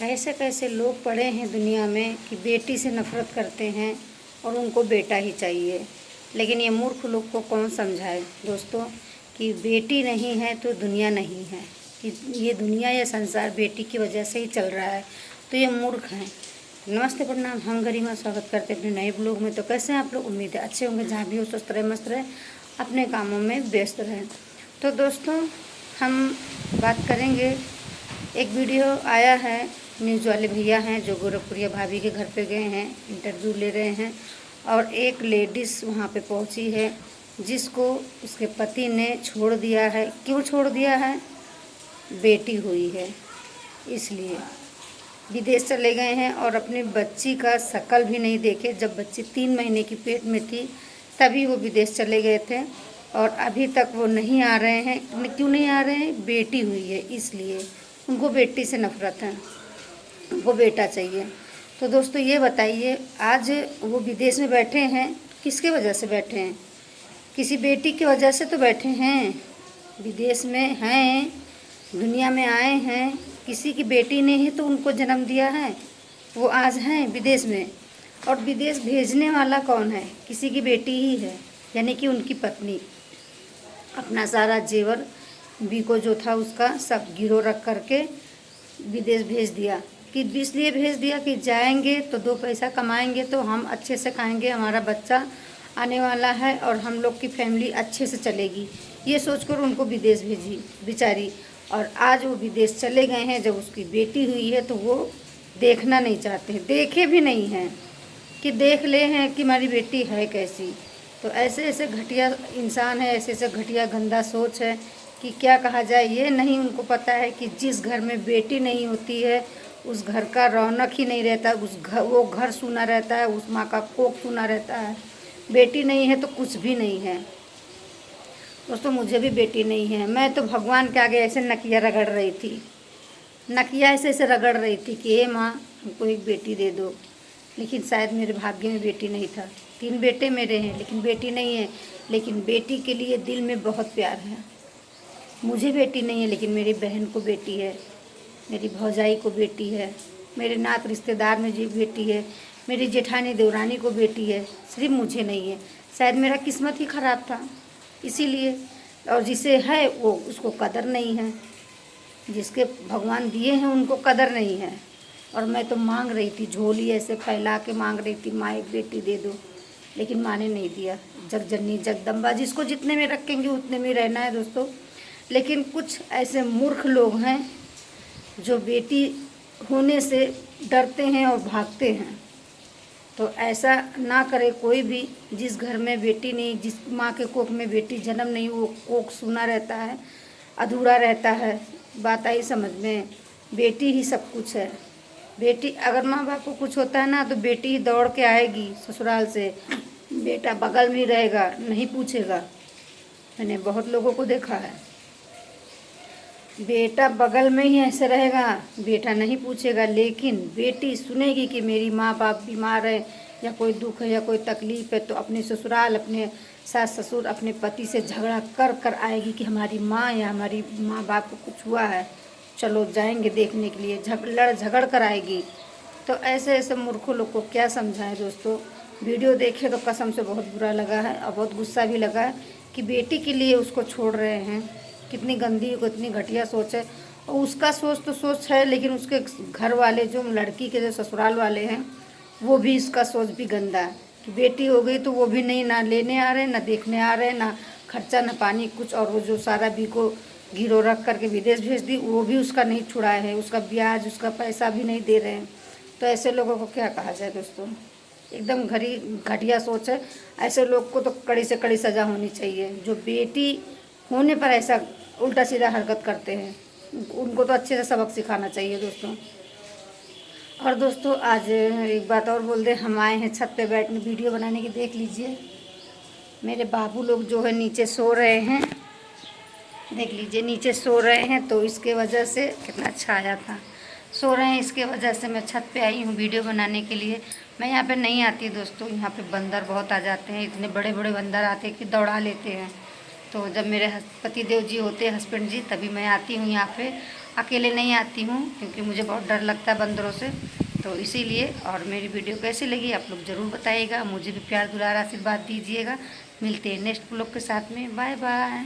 कैसे कैसे लोग पड़े हैं दुनिया में कि बेटी से नफ़रत करते हैं और उनको बेटा ही चाहिए। लेकिन ये मूर्ख लोग को कौन समझाए दोस्तों कि बेटी नहीं है तो दुनिया नहीं है, कि ये दुनिया या संसार बेटी की वजह से ही चल रहा है। तो ये मूर्ख हैं। नमस्ते प्रणाम, हम गरिमा स्वागत करते हैं अपने नए ब्लॉग में। तो कैसे हैं आप लोग? उम्मीद है अच्छे होंगे। जहाँ भी हो स्वस्थ रहे, मस्त रहे, अपने कामों में व्यस्त रहें। तो दोस्तों हम बात करेंगे, एक वीडियो आया है, न्यूज़ वाले भैया हैं जो गोरखपुरिया भाभी के घर पे गए हैं, इंटरव्यू ले रहे हैं और एक लेडीज़ वहाँ पे पहुँची है जिसको उसके पति ने छोड़ दिया है। क्यों छोड़ दिया है? बेटी हुई है इसलिए विदेश चले गए हैं और अपनी बच्ची का शकल भी नहीं देखे। जब बच्ची 3 महीने की पेट में थी तभी वो विदेश चले गए थे और अभी तक वो नहीं आ रहे हैं। क्यों नहीं आ रहे हैं? बेटी हुई है इसलिए। उनको बेटी से नफ़रत है, उनको बेटा चाहिए। तो दोस्तों ये बताइए, आज वो विदेश में बैठे हैं, किसके वजह से बैठे हैं? किसी बेटी की वजह से तो बैठे हैं। विदेश में हैं, दुनिया में आए हैं, किसी की बेटी ने ही तो उनको जन्म दिया है। वो आज हैं विदेश में और विदेश भेजने वाला कौन है? किसी की बेटी ही है, यानी कि उनकी पत्नी। अपना सारा जेवर बीको जो था उसका सब गिरो रख करके विदेश भेज दिया। कि इसलिए भेज दिया कि जाएंगे तो 2 पैसा कमाएंगे तो हम अच्छे से खाएंगे, हमारा बच्चा आने वाला है और हम लोग की फैमिली अच्छे से चलेगी। ये सोचकर उनको विदेश भेजी बेचारी। और आज वो विदेश चले गए हैं। जब उसकी बेटी हुई है तो वो देखना नहीं चाहते हैं, देखे भी नहीं हैं कि देख ले हैं कि हमारी बेटी है कैसी। तो ऐसे ऐसे घटिया इंसान है, ऐसे ऐसे घटिया गंदा सोच है कि क्या कहा जाए। ये नहीं उनको पता है कि जिस घर में बेटी नहीं होती है उस घर का रौनक ही नहीं रहता, वो घर सूना रहता है, उस माँ का कोख सूना रहता है। बेटी नहीं है तो कुछ भी नहीं है। दोस्तों मुझे भी बेटी नहीं है। मैं तो भगवान के आगे ऐसे नकिया रगड़ रही थी, नकिया ऐसे ऐसे रगड़ रही थी कि हे माँ हमको एक बेटी दे दो। लेकिन शायद मेरे भाग्य में बेटी नहीं था। 3 बेटे मेरे हैं लेकिन बेटी नहीं है। लेकिन बेटी के लिए दिल में बहुत प्यार है। मुझे बेटी नहीं है लेकिन मेरी बहन को बेटी है, मेरी भौजाई को बेटी है, मेरे नात रिश्तेदार में जी बेटी है, मेरी जेठानी देवरानी को बेटी है। सिर्फ मुझे नहीं है। शायद मेरा किस्मत ही ख़राब था इसीलिए। और जिसे है वो उसको कदर नहीं है, जिसके भगवान दिए हैं उनको कदर नहीं है। और मैं तो मांग रही थी, झोली ऐसे फैला के मांग रही थी, माँ एक बेटी दे दो। लेकिन माँ ने नहीं दिया। जगजननी जगदम्बा, जिसको जितने में रखेंगे उतने में रहना है दोस्तों। लेकिन कुछ ऐसे मूर्ख लोग हैं जो बेटी होने से डरते हैं और भागते हैं। तो ऐसा ना करे कोई भी। जिस घर में बेटी नहीं, जिस माँ के कोख में बेटी जन्म नहीं, वो कोख सूना रहता है, अधूरा रहता है। बात आई समझ में? बेटी ही सब कुछ है। बेटी, अगर माँ बाप को कुछ होता है ना तो बेटी ही दौड़ के आएगी ससुराल से, बेटा बगल में ही रहेगा, नहीं पूछेगा। मैंने बहुत लोगों को देखा है, बेटा बगल में ही ऐसे रहेगा, बेटा नहीं पूछेगा। लेकिन बेटी सुनेगी कि मेरी माँ बाप बीमार है या कोई दुख है या कोई तकलीफ़ है तो अपने ससुराल, अपने सास ससुर, अपने पति से झगड़ा कर कर आएगी कि हमारी माँ या हमारी माँ बाप को कुछ हुआ है, चलो जाएंगे देखने के लिए। लड़ झगड़ कर आएगी। तो ऐसे ऐसे मूर्खों लोग को क्या समझाएं दोस्तों। वीडियो देखे तो कसम से बहुत बुरा लगा है और बहुत गुस्सा भी लगा है कि बेटी के लिए उसको छोड़ रहे हैं। कितनी गंदी, कितनी घटिया सोच है। और उसका सोच तो सोच है, लेकिन उसके घर वाले जो लड़की के जो ससुराल वाले हैं वो भी इसका सोच भी गंदा है कि बेटी हो गई तो वो भी नहीं, ना लेने आ रहे, ना देखने आ रहे, ना खर्चा ना पानी कुछ। और वो जो सारा बी को गिरो रख करके विदेश भेज दी, वो भी उसका नहीं छुड़ाए है, उसका ब्याज, उसका पैसा भी नहीं दे रहे हैं। तो ऐसे लोगों को क्या कहा जाए दोस्तों। एकदम घटिया सोच है। ऐसे लोग को तो कड़ी से कड़ी सज़ा होनी चाहिए। जो बेटी होने पर ऐसा उल्टा सीधा हरकत करते हैं उनको तो अच्छे से सबक सिखाना चाहिए दोस्तों। और दोस्तों आज एक बात और बोल दें, हम आए हैं छत पे बैठने वीडियो बनाने की। देख लीजिए मेरे बाबू लोग जो है नीचे सो रहे हैं, देख लीजिए नीचे सो रहे हैं। तो इसके वजह से कितना छाया था, सो रहे हैं, इसके वजह से मैं छत पे आई हूँ वीडियो बनाने के लिए। मैं यहाँ पे नहीं आती दोस्तों, यहाँ पे बंदर बहुत आ जाते हैं, इतने बड़े बड़े बंदर आते हैं कि दौड़ा लेते हैं। तो जब मेरे पति देव जी होते हैं, हस्बैंड जी, तभी मैं आती हूँ यहाँ पे। अकेले नहीं आती हूँ क्योंकि मुझे बहुत डर लगता है बंदरों से, तो इसीलिए। और मेरी वीडियो कैसी लगी आप लोग ज़रूर बताइएगा, मुझे भी प्यार दुलार आशीर्वाद दीजिएगा। मिलते हैं नेक्स्ट ब्लॉग के साथ में। Bye bye.